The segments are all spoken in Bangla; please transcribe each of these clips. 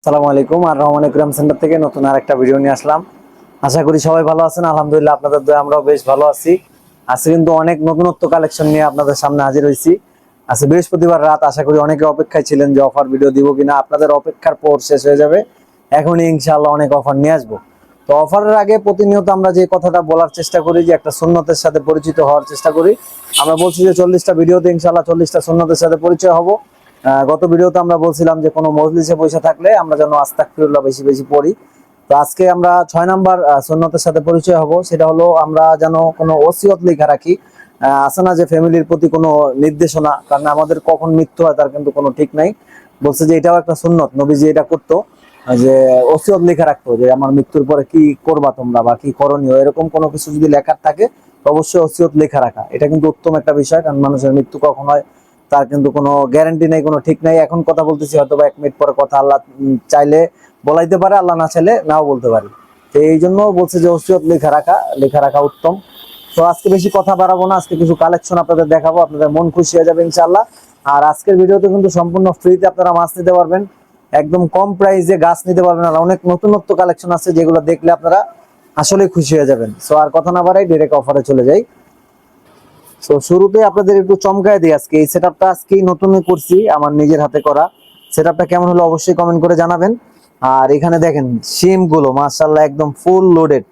আসসালামু আলাইকুম। আর রহমান ইকরাম সেন্টার থেকে নতুন আরেকটা ভিডিও নিয়ে আসলাম। আশা করি সবাই ভালো আছেন। আলহামদুলিল্লাহ আপনাদের দয়ায় আমরাও বেশ ভালো আছি। আজকে কিন্তু অনেক নতুনত্ব কালেকশন নিয়ে আপনাদের সামনে হাজির হয়েছি। আজকে বৃহস্পতিবার রাত, আশা করি অনেকে অপেক্ষায় ছিলেন যে অফার ভিডিও দিব কিনা। আপনাদের অপেক্ষার পর শেষ হয়ে যাবে, এখনই ইনশাআল্লাহ অনেক অফার নিয়ে আসবো। তো অফারের আগে প্রতিনিয়ত আমরা যে কথাটা বলার চেষ্টা করি যে একটা সুন্নতের সাথে পরিচিত হওয়ার চেষ্টা করি। আমরা বলছি যে 40টা ভিডিওতে ইনশাআল্লাহ 40টা সুন্নতের সাথে পরিচয় হব। গত ভিডিওতে আমরা বলছিলাম যে কোনো মজলিসে বসে থাকলে আমরা যেন আস্তাগফিরুল্লাহ বেশি বেশি পড়ি। তো আজকে আমরা 6 নাম্বার সুন্নতের সাথে পরিচয় হব, সেটা হলো আমরা যেন কোনো ওসিয়ত লেখা রাখি। আছে না যে ফ্যামিলির প্রতি কোনো নির্দেশনা, কারণ আমাদের কখন মৃত্যু হয় তার কিন্তু কোনো ঠিক নাই। বলছে যে এটাও একটা সুন্নত, নবীজি এটা করতো, যে ওসিয়ত লেখা রাখতো যে আমার মৃত্যুর পরে কি করবা তোমরা বা কি করণীয়, এরকম কোনো কিছু যদি লেখার থাকে তো অবশ্যই ওসিয়ত লেখা রাখা এটা কিন্তু উত্তম একটা বিষয়। কারণ মানুষের মৃত্যু কখন হয় তার কিন্তু কোনো গ্যারান্টি নেই, কোনো ঠিক নাই। এখন কথা বলতেছি, হয়তো বা 1 মিনিট পরে কথা আল্লাহ চাইলে বলাইতে পারে, আল্লাহ না চাইলে নাও বলতে পারে। তো এই জন্য বলছে যে ওসিয়ত লেখা রাখা উত্তম। তো আজকে বেশি কথা বাড়াবো না, আজকে কিছু কালেকশন আপনাদের দেখাবো, আপনাদের মন খুশি হয়ে যাবে ইনশাআল্লাহ। আর আজকের ভিডিওতে কিন্তু সম্পূর্ণ ফ্রিতে আপনারা মাছ নিতে পারবেন, একদম কম প্রাইসে গাছ নিতে পারবেন। আর অনেক নতুনত্ব কালেকশন আছে যেগুলো দেখলে আপনারা আসলে খুশি হয়ে যাবেন। সো আর কথা না বাড়াই ডাইরেক্ট অফারে চলে যাই। তো শুরুতে আপনাদের একটু চমকায় দিই, আজকে এই সেটআপটা আজকেই নতুন করছি, আমার নিজের হাতে করা। সেটআপটা কেমন হলো অবশ্যই কমেন্ট করে জানাবেন। আর এখানে দেখেন সিম গুলো মাশাআল্লাহ একদম ফুল লোডেড।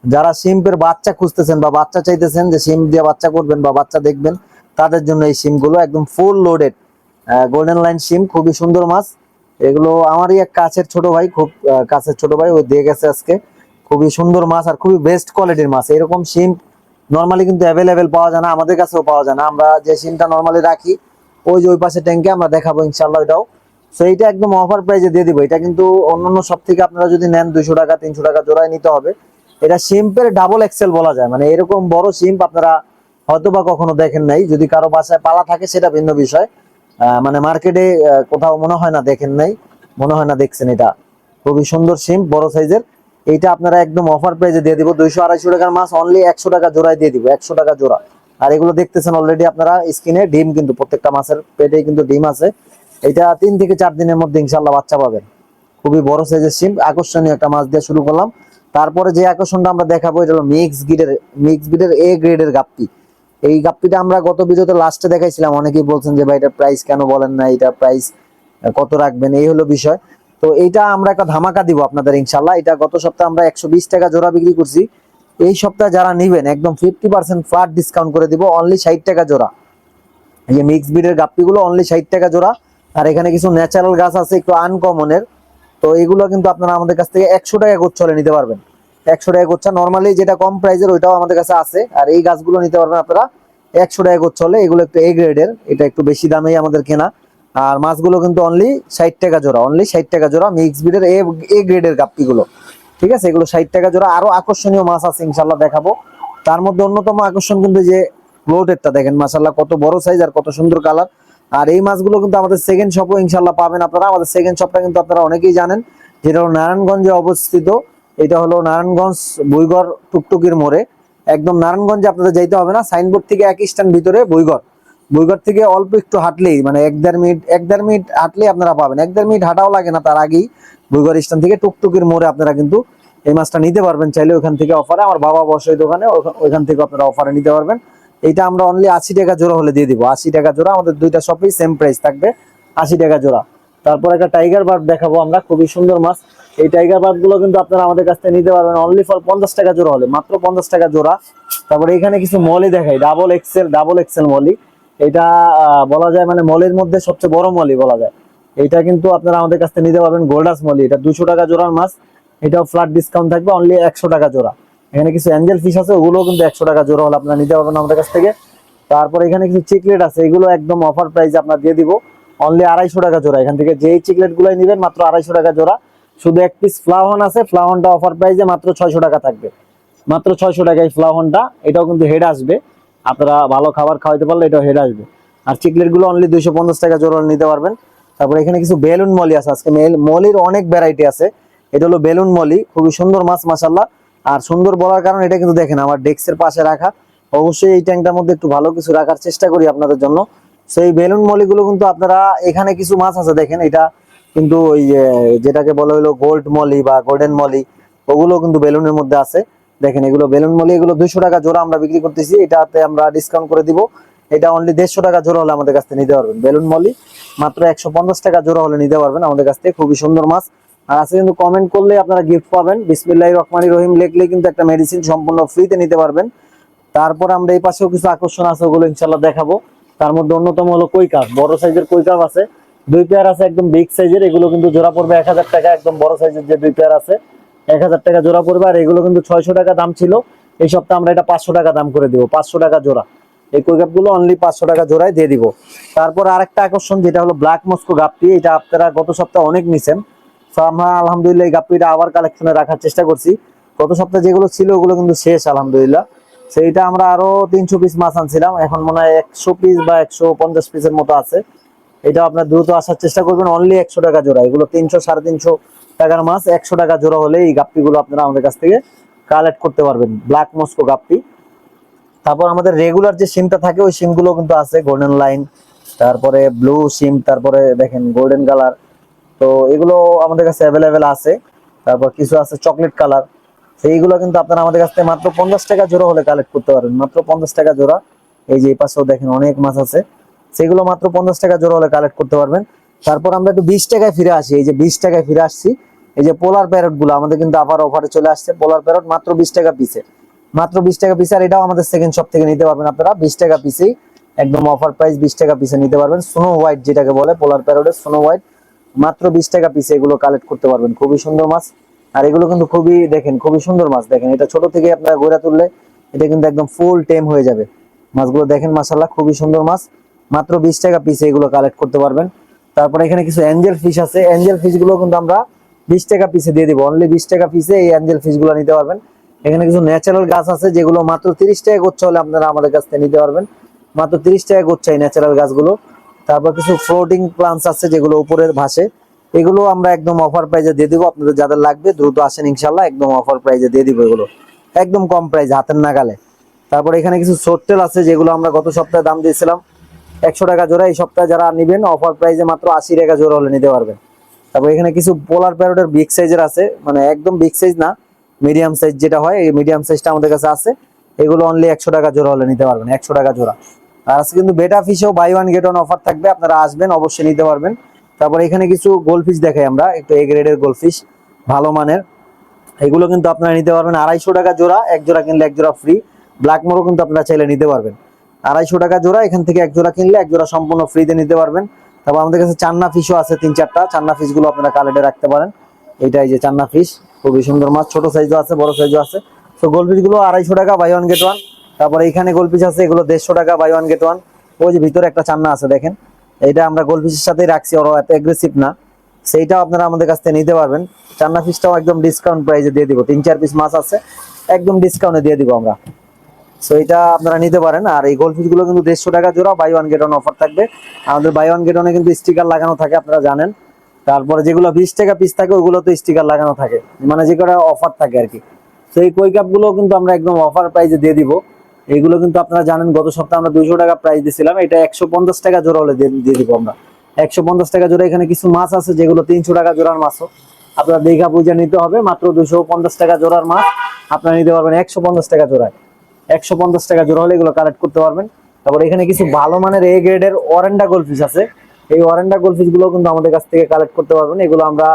যারা সিমের বাচ্চা খুঁজতেছেন বা বাচ্চা চাইতেছেন, যে সিম দিয়ে বাচ্চা করবেন বা বাচ্চা দেখবেন, তাদের জন্য এই সিম গুলো একদম ফুল লোডেড গোল্ডেন লাইন সিম, খুবই সুন্দর মাছ। এগুলো আমারই এক কাছের ছোট ভাই, খুব কাছের ছোট ভাই, ও দিয়ে গেছে আজকে। খুবই সুন্দর মাছ আর খুবই বেস্ট কোয়ালিটির মাছ। এরকম সিম নরমালি কিন্তু অ্যাভেলেবেল পাওয়া যায় না, আমাদের কাছেও পাওয়া যায় না। আমরা যে সিমটা নরমালি রাখি ওই যে ওই পাশে ট্যাঙ্কে আমরা দেখাবো ইনশাআল্লাহ এটাও। সো এইটা একদম অফার প্রাইসে দিয়ে দিব। এটা কিন্তু অন্যান্য সব থেকে আপনারা যদি নেন 200 টাকা 300 টাকা জোড়ায় নিতে হবে। এটা সিম্পের ডাবল এক্সেল বলা যায়, মানে এরকম বড় সিম্প আপনারা হয়তো বা কখনো দেখেন নাই। যদি কারো বাসায় পালা থাকে সেটা ভিন্ন বিষয়, মানে মার্কেটে কোথাও মনে হয় না দেখেন নাই, মনে হয় না দেখছেন। এটা খুবই সুন্দর সিম, বড় সাইজের। এইটা আপনারা একদম অফার প্রাইসে দিয়ে দিব। 200 250 টাকার মাছ অনলি 100 টাকা জোড়ায় দিয়ে দিব, 100 টাকা জোড়া। আর এগুলো দেখতেছেন অলরেডি আপনারা স্ক্রিনে, ডিম কিন্তু প্রত্যেকটা মাছের পেটেই কিন্তু ডিম আছে। এটা 3 থেকে 4 দিনের মধ্যে ইনশাল্লাহ বাচ্চা পাবেন। খুবই বড় সাইজের সিম, আকর্ষণীয় একটা মাছ দিয়ে শুরু করলাম। তারপরে যে আকর্ষণটা আমরা দেখাবো এটা হলো মিক্স ব্রিডের এ গ্রেডের গাপ্পি। এই গাপ্পিটা আমরা গত ভিডিওতে লাস্টে দেখাইছিলাম, অনেকেই বলছেন যে ভাই এটার প্রাইস কেন বলেন না, এটা প্রাইস কত রাখবেন, এই হলো বিষয়। তো এইটা আমরা একটা ধামাকা দিব আপনাদের ইনশাল্লাহ। এটা গত সপ্তাহে আমরা 120 টাকা জোড়া বিক্রি করছি, এই সপ্তাহে যারা নিবেন একদম 50% ফ্ল্যাট ডিসকাউন্ট করে দিব, অনলি 60 টাকা জোড়া। এই যে মিক্স ব্রিডের গাপ্পিগুলো অনলি 60 টাকা জোড়া। আর এখানে কিছু ন্যাচারাল গাছ আছে একটু আনকমনের, তো এগুলো কিন্তু আপনারা আমাদের কাছ থেকে 100 টাকা গোচ্ছলে নিতে পারবেন। 100 টাকা গোচ্ছা নর্মালি যেটা কম প্রাইসের ওইটাও আমাদের কাছে আছে। আর এই গাছগুলো নিতে পারবেন আপনারা 100 টাকা গোচ্ছলে। এগুলো একটু এ গ্রেডের, এটা একটু বেশি দামেই আমাদের কেনা। আর মাছগুলো কিন্তু অনলি 60 টাকা জোড়া, অনলি 60 টাকা জোড়া মিক্স ব্রিডের এ গ্রেডের গাপ্পিগুলো। ঠিক আছে, এগুলো 60 টাকা জোড়া। আরো আকর্ষণীয় মাছ আছে ইনশাল্লাহ দেখাবো। তার মধ্যে অন্যতম আকর্ষণ কিন্তু যে লোডেরটা দেখেন মাশাআল্লাহ কত বড় সাইজ আর কত সুন্দর কালার। আর এই মাছগুলো কিন্তু আমাদের সেকেন্ড শপও ইনশাল্লাহ পাবেন আপনারা। আমাদের সেকেন্ড শপটা কিন্তু আপনারা অনেকেই জানেন, যেটা হলো নারায়ণগঞ্জে অবস্থিত। এটা হলো নারায়ণগঞ্জ বুইগড় টুকটুকির মোড়ে। একদম নারায়ণগঞ্জে আপনাদের যাইতে হবে না, সাইনবোর্ড থেকে এক স্ট্যান্ড ভিতরে বুইগড়। বুইগড় থেকে অল্প একটু হাঁটলেই, মানে 1-1.5 মিনিট হাঁটলেই আপনারা পাবেন। 1-1.5 মিনিট হাঁটাও লাগে না, তার আগেই বুইগড় স্ট্যান্ড থেকে টুকটুকির মোড়ে আপনারা কিন্তু এই মাছটা নিতে পারবেন চাইলে। ওখান থেকে অফারে, আমার বাবা বসে ওই দোকানে, ওইখান থেকে আপনারা অফারে নিতে পারবেন। এটা আমরা অনলি 80 টাকা জোড়া হলে দিয়ে দিব। 80 টাকা জোড়া, আমাদের দুইটা শপেই সেম প্রাইস থাকবে, 80 টাকা জোড়া। তারপর একটা টাইগার বার্ড দেখাবো আমরা, খুবই সুন্দর মাছ। এই টাইগার বার্ড গুলো কিন্তু আপনারা আমাদের কাছ থেকে নিতে পারবেন অনলি ফর 50 টাকা জোড়া হলে, মাত্র 50 টাকা জোড়া। তারপরে এখানে কিছু মলি দেখাই, ডাবল এক্সেল মলি। এটা বলা যায় মানে মলির মধ্যে সবচেয়ে বড় মলি বলা যায়। এটা কিন্তু আপনারা আমাদের কাছ থেকে নিতে পারবেন গোল্ডাস মলি। এটা 200 টাকা জোড়ার মাছ, এটাও ফ্ল্যাট ডিসকাউন্ট থাকবে, অনলি 100 টাকা জোড়া। এখানে কিছু অ্যাঞ্জেল ফিশ আছে, ওগুলো কিন্তু 100 টাকা জোড়া হলে আপনারা নিতে পারবেন আমাদের কাছ থেকে। তারপর এখানে কিছু চিকলেট আছে, এগুলো একদম অফার প্রাইসে আপনার দিয়ে দিব, অনলি 250 টাকা জোড়া। এখান থেকে যেই চিকলেট গুলাই নিবেন মাত্র 250 টাকা জোড়া। শুধু এক পিস ফ্লাওয়ান আছে, ফ্লাওয়ানটা অফার প্রাইসে মাত্র 600 টাকা থাকবে, মাত্র 600 টাকায় ফ্লাওয়ানটা। এটাও কিন্তু হেড আসবে, আপনারা ভালো খাবার খাওয়াইতে পারলে এটাও হেড আসবে। আর চিকলেট গুলো অনলি 250 টাকা জোড়া নিতে পারবেন। তারপর এখানে কিছু বেলুন মলি আছে, আজকে মলির অনেক ভ্যারাইটি আছে। এটা হলো বেলুন মলি, খুবই সুন্দর মাছ মাশাআল্লাহ। আর সুন্দর বলার কারণ এটা কিন্তু দেখেন আমার ডেস্কের পাশে রাখা। অবশ্যই এই ট্যাঙ্কটার মধ্যে একটু ভালো কিছু রাখার চেষ্টা করি আপনাদের জন্য। সেই বেলুন মলিগুলো কিন্তু আপনারা, এখানে কিছু মাছ আছে দেখেন, এটা কিন্তু ওই যেটাকে বলা হলো গোল্ড মলি বা গোল্ডেন মলি, ওগুলো কিন্তু বেলুনের মধ্যে আছে। দেখেন এগুলো বেলুন মলি, এগুলো 200 টাকা জোড়া আমরা বিক্রি করতেছি, এটাতে আমরা ডিসকাউন্ট করে দিব। এটা অনলি 150 টাকা জোড়া হলে আমাদের কাছ থেকে নিতে পারবেন। বেলুন মলি মাত্র 150 টাকা জোড়া হলে নিতে পারবেন আমাদের কাছ থেকে, খুবই সুন্দর মাছ। আর আছে কিন্তু কমেন্ট করলে আপনারা গিফট পাবেন, বিসমিল্লাহির রহমানির রহিম লিখলে কিন্তু একটা মেডিসিন সম্পূর্ণ ফ্রিতে নিতে পারবেন। তারপর আমরা এই পাশেও কিছু আকর্ষণ আছে, ওগুলো ইনশাল্লাহ দেখাবো। তার মধ্যে অন্যতম হলো কই কাপ, বড় সাইজের কই কাপ আছে 2 পেয়ার আছে, একদম বিগ সাইজের। এগুলো কিন্তু জোড়া পড়বে 1000 টাকা, একদম বড় সাইজের যে 2 পেয়ার আছে 1000 টাকা জোড়া পড়বে। আর এগুলো কিন্তু 600 টাকা দাম ছিল, এই সপ্তাহে আমরা এটা 500 টাকা দাম করে দিব, 500 টাকা জোড়া। এই কই কাপ গুলো অনলি 500 টাকা জোড়ায় দিয়ে দিব। তারপর আরেকটা আকর্ষণ যেটা হলো ব্ল্যাক মস্কো গাপ্পি, এটা আপনারা গত সপ্তাহে অনেক নিছেন, তো আমরা আলহামদুলিল্লাহ এই গাপ্পিটা আবার কালেকশনে রাখার চেষ্টা করছি। গত সপ্তাহে যেগুলো ছিল ওগুলো কিন্তু শেষ আলহামদুলিল্লাহ। সেইটা আমরা আরো 300 পিস মাছ আনছিলাম, এখন মনে হয় 100 পিস বা 150 পিসের মতো আছে। এটা আপনার দ্রুত আসার চেষ্টা করবেন, অনলি 100 টাকা জোড়া। এগুলো 300 350 টাকার মাছ, 100 টাকা জোড়া হলে এই গাপ্পি গুলো আপনারা আমাদের কাছ থেকে কালেক্ট করতে পারবেন, ব্ল্যাক মস্কো গাপ্পি। তারপর আমাদের রেগুলার যে সিমটা থাকে ওই সিম গুলো কিন্তু আছে, গোল্ডেন লাইন, তারপরে ব্লু সিম, তারপরে দেখেন গোল্ডেন কালার, তো এগুলো আমাদের কাছে অ্যাভেলেবেল আছে। তারপর কিছু আছে চকলেট কালার, সেইগুলো কিন্তু আপনারা আমাদের কাছ থেকে মাত্র 50 টাকা জোড়া হলে কালেক্ট করতে পারবেন, মাত্র 50 টাকা জোড়া। এই যে এই পাশেও দেখেন অনেক মাছ আছে, সেগুলো মাত্র 50 টাকা জোড়া হলে কালেক্ট করতে পারবেন। তারপর আমরা একটু 20 টাকায় ফিরে আসি, এই যে 20 টাকায় ফিরে আসছি। এই যে পোলার প্যারট গুলো আমাদের কিন্তু আবার অফারে চলে আসছে, পোলার প্যারট মাত্র 20 টাকা পিসে, মাত্র 20 টাকা পিস। আর এটাও আমাদের সেকেন্ড শপ থেকে নিতে পারবেন আপনারা 20 টাকা পিসেই, একদম অফার প্রাইস 20 টাকা পিসে নিতে পারবেন। স্নো হোয়াইট যেটাকে বলে পোলার প্যারটের স্নো হোয়াইট, মাত্র 20 টাকা পিসে এগুলো কালেক্ট করতে পারবেন, খুবই সুন্দর মাছ। আর এগুলো কিন্তু খুবই দেখেন খুবই সুন্দর মাছ, দেখেন এটা ছোট থেকে আপনারা গড়ে তুললে এটা কিন্তু একদম ফুল টেম হয়ে যাবে মাছগুলো। দেখেন মাশাআল্লাহ খুবই সুন্দর মাছ, মাত্র 20 টাকা পিসে এগুলো কালেক্ট করতে পারবেন। তারপরে এখানে কিছু অ্যাঞ্জেল ফিশ আছে, অ্যাঞ্জেল ফিশ গুলো কিন্তু আমরা 20 টাকা পিসে দিয়ে দিব, অনলি 20 টাকা পিসে এই অ্যাঞ্জেল ফিশ গুলো নিতে পারবেন। এখানে কিছু ন্যাচারাল গাছ আছে যেগুলো মাত্র 30 টাকা গোচ্ছা হলে আপনারা আমাদের কাছ থেকে নিতে পারবেন, মাত্র 30 টাকা গোচ্ছা এই ন্যাচারাল গাছগুলো। তারপর কিছু ফ্লোটিং প্লান্টস আছে যেগুলো উপরের ভাসে, এগুলো আমরা একদম অফার প্রাইজে দিয়ে দিব। আপনাদের যাদের লাগবে দ্রুত আসেন ইনশাল্লাহ, একদম অফার প্রাইজে দিয়ে দিব এগুলো, একদম কম প্রাইজে হাতের নাগালে। তারপর এখানে কিছু সোটটেল আছে যেগুলো আমরা গত সপ্তাহে দাম দিয়েছিলাম 100 টাকা জোড়া, এই সপ্তাহে যারা নেবেন অফার প্রাইজে মাত্র 80 টাকা জোড়া হলে নিতে পারবেন। তারপর এখানে কিছু পোলার প্যারটের বিগ সাইজের আছে, মানে একদম বিগ সাইজ না, মিডিয়াম সাইজ যেটা হয়, এই মিডিয়াম সাইজটা আমাদের কাছে আছে। এগুলো অনলি 100 টাকা জোড়া হলে নিতে পারবেন, 100 টাকা জোড়া। আর আজকে কিন্তু বেটা ফিশেও buy one get one offer থাকবে, আপনারা আসবেন অবশ্যই নিতে পারবেন। তারপর এখানে কিছু গোলফিশ দেখাই আমরা, একটু এ গ্রেডের গোলফিশ ভালো মানের, এগুলো কিন্তু আপনারা নিতে পারবেন 250 টাকা জোড়া, এক জোড়া কিনলে এক জোড়া ফ্রি। ব্ল্যাক মোরও কিন্তু আপনারা চাইলে নিতে পারবেন 250 টাকা জোড়া, এখান থেকে এক জোড়া কিনলে এক জোড়া সম্পূর্ণ ফ্রিতে নিতে পারবেন। তারপর আমাদের কাছে চান্না ফিশও আছে 3-4টা, চান্না ফিশ গুলো আপনারা কালেক্টে রাখতে পারেন। এইটাই যে চান্না ফিশ, খুবই সুন্দর মাছ, ছোট সাইজও আছে বড় সাইজও আছে। তো গোলফিশ গুলো 250 টাকা বাই ওয়ান গেট ওয়ান। তারপরে এখানে গোলফিশ আছে, এগুলো 150 টাকা বাই ওয়ান গেট ওয়ান। ওই যে ভিতরে একটা চান্না আছে দেখেন, এটা আমরা গোলফিশের সাথেই রাখছি, ওরা এত এগ্রেসিভ না, সেইটাও আপনারা আমাদের কাছ থেকে নিতে পারবেন। চান্না ফিশটাও একদম ডিসকাউন্ট প্রাইসে দিয়ে দিব, 3-4 পিস মাছ আছে একদম ডিসকাউন্টে দিয়ে দিব আমরা, সো এটা আপনারা নিতে পারেন। আর এই গোলফিশ গুলো কিন্তু 150 টাকা জোড়া, buy one get one offer থাকবে। আমাদের বাই ওয়ান গেট ওয়ানে কিন্তু স্টিকার লাগানো থাকে আপনারা জানেন। তারপরে যেগুলো 20 টাকা পিস থাকে ওগুলো তো স্টিকার লাগানো থাকে, মানে যে কটা অফার থাকে আর কি। তো এই কই কাপ গুলো কিন্তু আমরা একদম অফার প্রাইসে দিয়ে দিব। এগুলো কিন্তু আপনারা জানেন গত সপ্তাহে আমরা 200 টাকা প্রাইস দিয়েছিলাম, এটা 150 টাকা জোড়া হলে দিয়ে দিব আমরা, 150 টাকা জোড়া। এখানে কিছু মাছ আছে যেগুলো 300 টাকা জোড়ার মাছও, আপনারা দেখা বুঝে নিতে হবে, মাত্র 250 টাকা জোড়ার মাছ আপনারা নিতে পারবেন 150 টাকা জোড়ায়, 150 টাকা জোড়া হলে এগুলো কালেক্ট করতে পারবেন। তারপর এখানে কিছু ভালো মানের এ গ্রেডের অরেন্ডা গোলফিশ আছে, এই অরেন্ডা গোলফিশ গুলো কিন্তু আমাদের কাছ থেকে কালেক্ট করতে পারবেন। এগুলো আমরা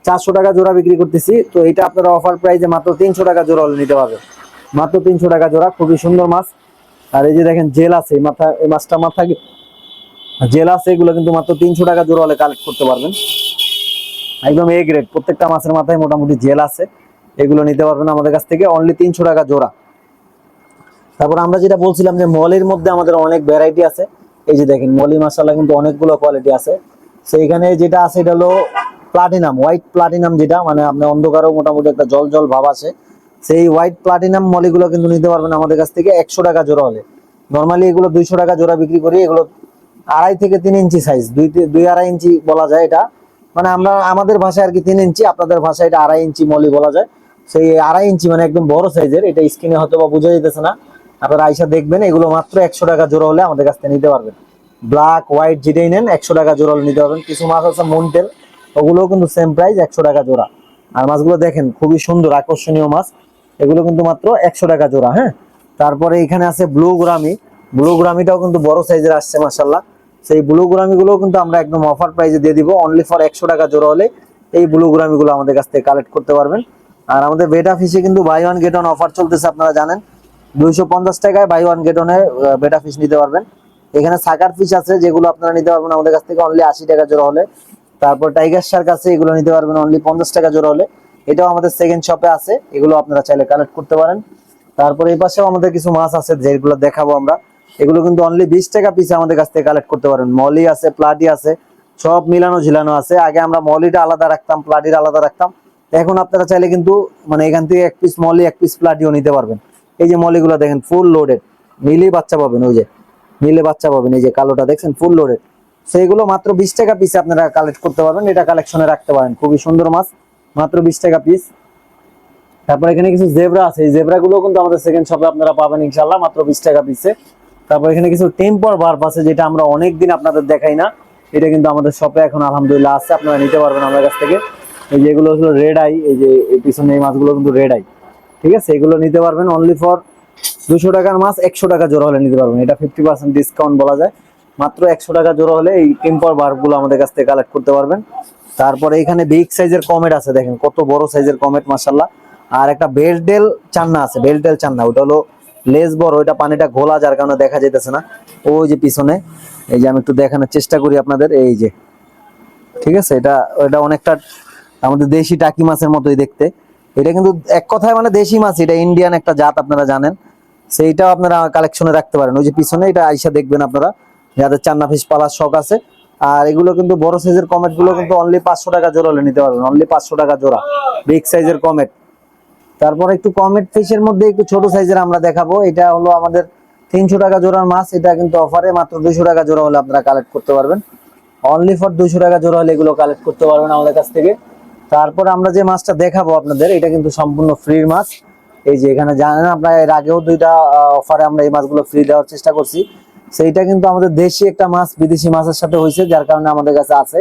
400 টাকা জোড়া বিক্রি করতেছি, তো এটা আপনারা অফার প্রাইসে মাত্র 300 টাকা জোড়া হলে নিতে পারবেন, মাত্র 300 টাকা জোড়া, খুবই সুন্দর মাছ। আর এই যে দেখেন জেল আছে, এই মাছটা মাথা জেল আছে, এগুলো কিন্তু মাত্র 300 টাকা জোড়া হলে কালেক্ট করতে পারবেন, একদম এ গ্রেড, প্রত্যেকটা মাছের মাথায় মোটামুটি জেল আছে, এগুলো নিতে পারবেন আমাদের কাছ থেকে অনলি 300 টাকা জোড়া। তারপর আমরা যেটা বলছিলাম যে মলের মধ্যে আমাদের অনেক ভ্যারাইটি আছে, এই যে দেখেন মলি মাশাআল্লাহ কিন্তু অনেকগুলো কোয়ালিটি আছে। সেইখানে যেটা আছে এটা হলো প্লাটিনাম, হোয়াইট প্লাটিনাম, যেটা মানে আপনার অন্ধকারেও মোটামুটি একটা জল জল ভাব আছে, সেই হোয়াইট প্লাটিনাম মলিগুলো কিন্তু নিতে পারবেন আমাদের কাছ থেকে 100 টাকা জোড়া হলে। নর্মালি এগুলো 200 টাকা জোড়া বিক্রি করি, এগুলো 2.5 থেকে 3 ইঞ্চি সাইজ, 2-2.5 ইঞ্চি বলা যায় এটা, মানে আমরা আমাদের ভাষায় আর কি 3 ইঞ্চি, আপনাদের ভাষায় এটা 2.5 ইঞ্চি মলি বলা যায়। সেই 2.5 ইঞ্চি মানে একদম বড় সাইজের, এটা স্ক্রিনে হয়তো বা বোঝা যেতেছে না, আপনারা আইসা দেখবেন। এগুলো মাত্র 100 টাকা জোড়া হলে আমাদের কাছ থেকে নিতে পারবেন, ব্ল্যাক হোয়াইট যেটাই নেন 100 টাকা জোড়া হলে নিতে পারবেন। কিছু মাছ আছে মুনটেল, ওগুলো কিন্তু সেম প্রাইস 100 টাকা জোড়া। আর মাছগুলো দেখেন খুবই সুন্দর আকর্ষণীয় মাছ, এগুলো কিন্তু মাত্র 100 টাকা জোড়া। হ্যাঁ, তারপরে এখানে আছে ব্লু গ্রামি। ব্লু গ্রামিটাও কিন্তু বড় সাইজের আসছে মাশাআল্লাহ। সেই ব্লু গ্রামি গুলো কিন্তু আমরা একদম অফার প্রাইসে দিয়ে দিব, অনলি ফর 100 টাকা জোড়া হলে এই ব্লু গ্রামি গুলো আমাদের কাছ থেকে কালেক্ট করতে পারবেন। আর আমাদের বেটা ফিশে কিন্তু buy one get one offer চলতেছে, আপনারা জানেন। 250 টাকায় বাই ওয়ান গেট ওয়ানে বেটা ফিশ নিতে পারবেন। এখানে সাকার ফিশ আছে যেগুলো আপনারা নিতে পারবেন আমাদের কাছ থেকে অনলি 80 টাকা জোড়া হলে। তারপর টাইগার শার্ক আছে, এগুলো নিতে পারবেন অনলি 50 টাকা জোড়া হলে। এটাও আমাদের সেকেন্ড শপে আছে, এগুলো আপনারা চাইলে কালেক্ট করতে পারেন। তারপরে এই পাশেও আমাদের কিছু মাছ আছে যেগুলো দেখাবো আমরা, এগুলো কিন্তু অনলি 20 টাকা পিসে আমাদের কাছ থেকে কালেক্ট করতে পারেন। মলি আছে, প্লাটি আছে, সব মিলানো ঝিলানো আছে। আগে আমরা মলিটা আলাদা রাখতাম, প্লাটির আলাদা রাখতাম। এখন আপনারা চাইলে কিন্তু মানে এখান থেকে এক পিস মলি এক পিস প্লাটিও নিতে পারবেন। এই যে মলিগুলো দেখেন ফুল লোডেড, মিলি বাচ্চা পাবেন, ওই যে মিলে বাচ্চা পাবেন, এই যে কালোটা দেখছেন ফুল লোডেড। সেইগুলো মাত্র 20 টাকা পিসে আপনারা কালেক্ট করতে পারবেন, এটা কালেকশনে রাখতে পারেন। খুবই সুন্দর মাছ, মাত্র 20 টাকা পিস। তারপর এখানে কিছু জেব্রা আছে, এই জেব্রা গুলো কিন্তু আমাদের সেকেন্ড শপে আপনারা পাবেন ইনশাআল্লাহ মাত্র 20 টাকা পিসে। তারপর এখানে কিছু টেম্পার বার্ব আছে, যেটা আমরা অনেকদিন আপনাদের দেখাই না, এটা কিন্তু আমাদের শপে এখন আলহামদুলিল্লাহ আছে, আপনারা নিতে পারবেন আমাদের কাছ থেকে। এই যে এগুলো হলো রেড আই, এই যে এই পিছনে এই মাছগুলো কিন্তু রেড আই, ঠিক আছে। এগুলো নিতে পারবেন অনলি ফর 200 টাকার মাছ 100 টাকা জোড়া হলে নিতে পারবেন। এটা 50% ডিসকাউন্ট বলা যায়, মাত্র 100 টাকা জোড়া হলে এই টেম্পার বার্ব গুলো আমাদের কাছ থেকে কালেক্ট করতে পারবেন। তারপরে এখানে বিগ সাইজের কমেট আছে, দেখেন কত বড় সাইজের কমেট মাশাআল্লাহ। আর একটা বেলটেল চান্না আছে, বেলটেল চান্না, ওটা হলো লেজ বড়, ওইটা পানিটা ঘোলা যার কারণে দেখা যাইতেছে না। ওই যে পিছনে, এই যে আমি একটু দেখানোর চেষ্টা করি আপনাদের, এই যে ঠিক আছে, এটা এটা অনেকটা আমাদের দেশি টাকি মাছের মতোই দেখতে। এটা কিন্তু এক কথায় মানে দেশি মাছ, এটা ইন্ডিয়ান একটা জাত, আপনারা জানেন। সেইটাও আপনারা কালেকশনে রাখতে পারেন। ওই যে পিছনে এটা আইসা দেখবেন আপনারা, যাদের চান্না ফিশ পালার শখ আছে। আর এগুলো কিন্তু বড় সাইজের কমেট গুলো কিন্তু অনলি 500 টাকা জোড়া হলে নিতে পারবেন, অনলি 500 টাকা জোড়া বিগ সাইজের কমেট। তারপর একটু কমেট ফিশের মধ্যে একটু ছোট সাইজের আমরা দেখাবো, এটা হলো আমাদের 300 টাকা জোড়ার মাছ। এটা কিন্তু অফারে মাত্র 200 টাকা জোড়া হলে আপনারা কালেক্ট করতে পারবেন, অনলি ফর 200 টাকা জোড়া হলে এগুলো কালেক্ট করতে পারবেন আমাদের কাছ থেকে। তারপর আমরা যে মাছটা দেখাবো আপনাদের, এটা কিন্তু সম্পূর্ণ ফ্রি মাছ। এই যে এখানে জানেন আপনারা, এর আগেও দুইটা অফারে আমরা এই মাছগুলো ফ্রি দেওয়ার চেষ্টা করছি। সেইটা কিন্তু আমাদের দেশি একটা মাছ বিদেশি মাছের সাথে হয়েছে, যার কারণে আমাদের কাছে আছে।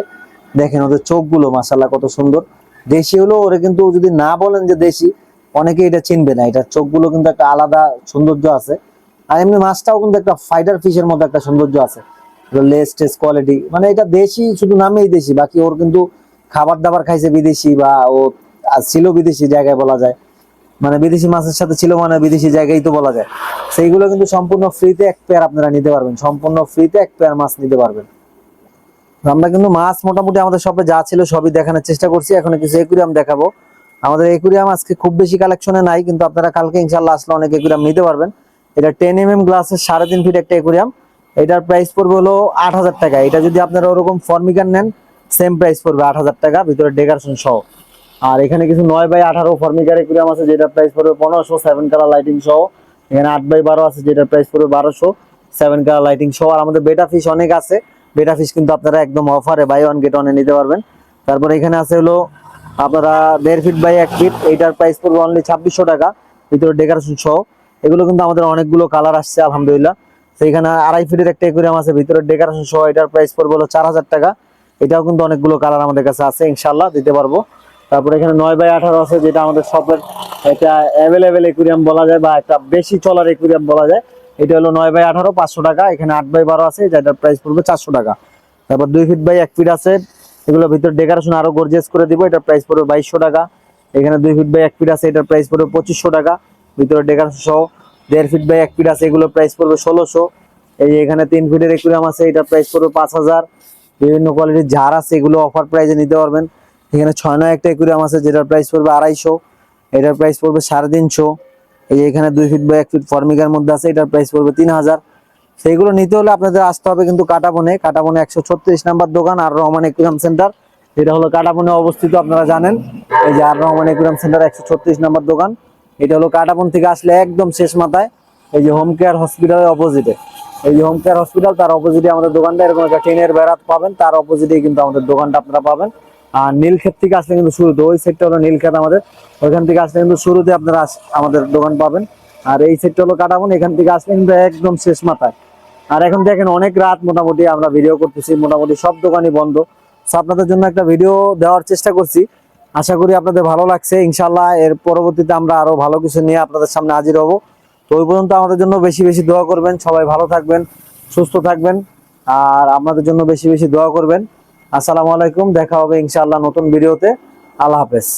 দেখেন ওদের চোখগুলো মাশাআল্লাহ কত সুন্দর। দেশি হলো ওরে কিন্তু যদি না বলেন যে দেশি, অনেকে এটা চিনবে না। এটা চোখগুলো কিন্তু একটা আলাদা সৌন্দর্য আছে। আর এমনি মাছটাও কিন্তু একটা ফাইটার ফিশের মতো একটা সৌন্দর্য আছে, লেস টেস কোয়ালিটি, মানে এটা দেশি শুধু নামেই দেশি, বাকি ওর কিন্তু খাবার দাবার খাইছে বিদেশি, বা ও ছিল বিদেশি জায়গায় বলা যায়, মানে বিদেশি মাছের সাথে ছিল মানে বিদেশি জায়গায় তো বলা যায়। সেইগুলো কিন্তু সম্পূর্ণ ফ্রিতে এক পেয়ার আপনারা নিতে পারবেন, সম্পূর্ণ ফ্রিতে এক পেয়ার মাছ নিতে পারবেন। আমরা কিন্তু মাছ মোটামুটি আমাদের শপে যা ছিল সবই দেখানোর চেষ্টা করছি। এখন কিছু একুরিয়াম দেখাবো। আমাদের একুরিয়াম আজকে খুব বেশি কালেকশনে নাই, কিন্তু আপনারা কালকে ইনশাল্লাহ আসলে অনেক একুরিয়াম নিতে পারবেন। এটা 10 mm গ্লাসের 3.5 ফিট একটা একুরিয়াম। এটার প্রাইস পড়বে হলো 8,000 টাকা। এটা যদি আপনারা ওরকম ফর্মিকান নেন, সেম প্রাইস পড়বে 8,000 টাকা, ভিতরে ডেকোরেশন সহ। আর এখানে কিছু 9x18 ফর্মিকার একুরিয়াম আছে, যেটার প্রাইস পড়বে 1500, 7 কালার লাইটিং সহ। এখানে 8x12 আছে, যেটার প্রাইস পড়বে 1200, 7 কালার লাইটিং সহ। আর আমাদের বেটা ফিশ অনেক আছে, বেটা ফিশ কিন্তু আপনারা একদম অফারে বাই ওয়ান গেট ওয়ানে নিতে পারবেন। তারপরে এখানে আছে হলো আপনারা 1.5 ফিট বাই 1 ফিট, এইটার প্রাইস পড়বে অনলি 2600 টাকা, ভিতরে ডেকোরেশন সহ। এগুলো কিন্তু আমাদের অনেকগুলো কালার আসছে আলহামদুলিল্লাহ। সেইখানে 2.5 ফিটের একটা একুরিয়াম আছে, ভিতরে ডেকোরেশন সহ, এটার প্রাইস পড়বে হলো 4000 টাকা। এটাও কিন্তু অনেকগুলো কালার আমাদের কাছে আছে, ইনশাল্লাহ দিতে পারবো। তারপরে এখানে 9x18 আছে, যেটা আমাদের শপের এটা অ্যাভেলেবেল একুরিয়াম বলা যায়, বা একটা বেশি চলার একুরিয়াম বলা যায়। এটা হলো 9x18, 500 টাকা। এখানে 8x12 আছে, যেটার প্রাইস পড়বে 400 টাকা। তারপর 2 ফিট বাই 1 ফিট আছে, এগুলোর ভিতরে ডেকোরেশন আরো গর্জিয়াস করে দিব, এটার প্রাইস পড়বে 2200 টাকা। এখানে 2 ফিট বাই 1 ফিট আছে, এটার প্রাইস পড়বে 2500 টাকা, ভিতরে ডেকোরেশন সহ। 1.5 ফিট বাই 1 ফিট আছে, এগুলোর প্রাইস পড়বে 1600। এই যে এখানে 3 ফিটের একুরিয়াম আছে, এটার প্রাইস পড়বে 5000। বিভিন্ন কোয়ালিটির ঝাড় আছে, এগুলো অফার প্রাইসে নিতে পারবেন। এখানে 6 একটা একুরিয়াম আছে, যেটার প্রাইস পড়বে 250, এটার প্রাইস পড়বে 350। এই যে এখানে 2 ফিট বাই 1 ফিট ফর্মিকার মধ্যে আছে, এটার প্রাইস পড়বে 3000। সেইগুলো নিতে হলে আপনাদের আসতে হবে কিন্তু কাটাবনে 136 নাম্বার দোকান, আর রহমান একুরিয়াম সেন্টার, যেটা হলো কাটাবনে অবস্থিত, আপনারা জানেন। এই যে আর রহমান একুরিয়াম সেন্টার 136 নাম্বার দোকান, এটা হলো কাটাবন থেকে আসলে একদম শেষ মাথায়, এই যে হোম কেয়ার হসপিটালের অপোজিটে। এই যে হোম কেয়ার হসপিটাল, তার অপোজিটে আমাদের দোকানটা, এরকম একটা টিনের বেড়া পাবেন, তার অপোজিটে কিন্তু আমাদের দোকানটা আপনারা পাবেন। আর নীলক্ষেত থেকে আসলে কিন্তু শুরুতে, ওই সেটটা হলো নীলক্ষেত আমাদের, ওইখান থেকে আসলে কিন্তু শুরুতে আপনারা আমাদের দোকান পাবেন। আর এই সেটটা হলো কাটাবন, এখান থেকে আসলে কিন্তু একদম শেষ মাথায়। আর এখন দেখেন অনেক রাত, মোটামুটি আমরা ভিডিও করতেছি, মোটামুটি সব দোকানই বন্ধ। সো আপনাদের জন্য একটা ভিডিও দেওয়ার চেষ্টা করছি, আশা করি আপনাদের ভালো লাগছে। ইনশাআল্লাহ এর পরবর্তীতে আমরা আরো ভালো কিছু নিয়ে আপনাদের সামনে হাজির হব। তো ওই পর্যন্ত আমাদের জন্য বেশি বেশি দোয়া করবেন, সবাই ভালো থাকবেন, সুস্থ থাকবেন, আর আমাদের জন্য বেশি বেশি দোয়া করবেন। আসসালামু আলাইকুম, দেখা হবে ইনশাআল্লাহ নতুন ভিডিওতে। আল্লাহ হাফেজ।